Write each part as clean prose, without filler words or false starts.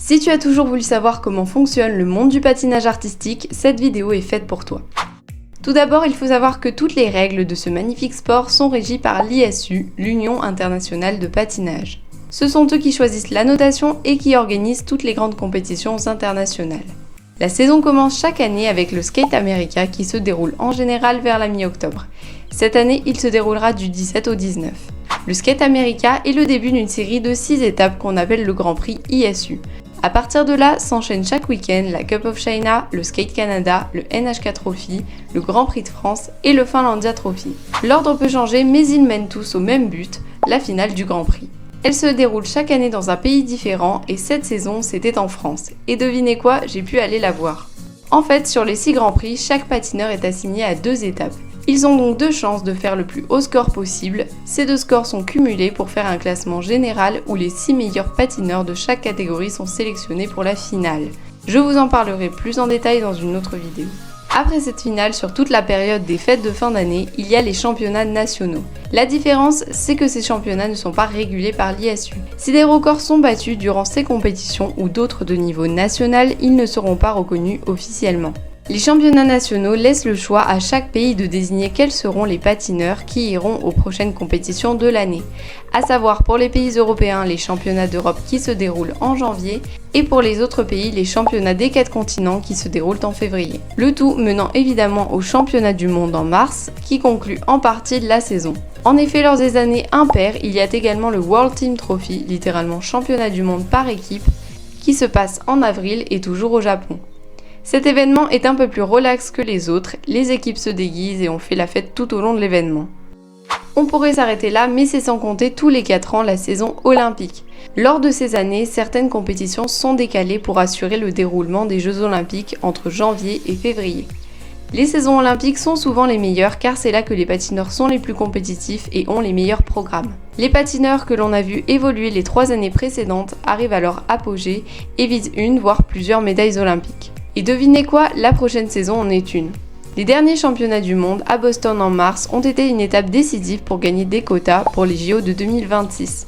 Si tu as toujours voulu savoir comment fonctionne le monde du patinage artistique, cette vidéo est faite pour toi. Tout d'abord, il faut savoir que toutes les règles de ce magnifique sport sont régies par l'ISU, l'Union internationale de patinage. Ce sont eux qui choisissent la notation et qui organisent toutes les grandes compétitions internationales. La saison commence chaque année avec le Skate America qui se déroule en général vers la mi-octobre. Cette année, il se déroulera du 17 au 19. Le Skate America est le début d'une série de 6 étapes qu'on appelle le Grand Prix ISU. À partir de là, s'enchaînent chaque week-end la Cup of China, le Skate Canada, le NHK Trophy, le Grand Prix de France et le Finlandia Trophy. L'ordre peut changer mais ils mènent tous au même but, la finale du Grand Prix. Elle se déroule chaque année dans un pays différent et cette saison c'était en France. Et devinez quoi, j'ai pu aller la voir. En fait, sur les 6 Grands Prix, chaque patineur est assigné à 2 étapes. Ils ont donc 2 chances de faire le plus haut score possible. Ces 2 scores sont cumulés pour faire un classement général où les 6 meilleurs patineurs de chaque catégorie sont sélectionnés pour la finale. Je vous en parlerai plus en détail dans une autre vidéo. Après cette finale, sur toute la période des fêtes de fin d'année, il y a les championnats nationaux. La différence, c'est que ces championnats ne sont pas régulés par l'ISU. Si des records sont battus durant ces compétitions ou d'autres de niveau national, ils ne seront pas reconnus officiellement. Les championnats nationaux laissent le choix à chaque pays de désigner quels seront les patineurs qui iront aux prochaines compétitions de l'année. À savoir pour les pays européens les championnats d'Europe qui se déroulent en janvier et pour les autres pays les championnats des 4 continents qui se déroulent en février. Le tout menant évidemment au championnat du monde en mars qui conclut en partie la saison. En effet, lors des années impaires, il y a également le World Team Trophy, littéralement championnat du monde par équipe, qui se passe en avril et toujours au Japon. Cet événement est un peu plus relax que les autres, les équipes se déguisent et on fait la fête tout au long de l'événement. On pourrait s'arrêter là, mais c'est sans compter tous les 4 ans la saison olympique. Lors de ces années, certaines compétitions sont décalées pour assurer le déroulement des Jeux olympiques entre janvier et février. Les saisons olympiques sont souvent les meilleures car c'est là que les patineurs sont les plus compétitifs et ont les meilleurs programmes. Les patineurs que l'on a vu évoluer les 3 années précédentes arrivent à leur apogée et visent une voire plusieurs médailles olympiques. Et devinez quoi, la prochaine saison en est une. Les derniers championnats du monde à Boston en mars ont été une étape décisive pour gagner des quotas pour les JO de 2026.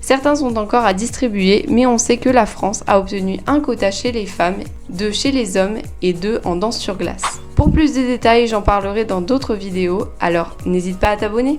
Certains sont encore à distribuer, mais on sait que la France a obtenu un quota chez les femmes, 2 chez les hommes et 2 en danse sur glace. Pour plus de détails, j'en parlerai dans d'autres vidéos, alors n'hésite pas à t'abonner.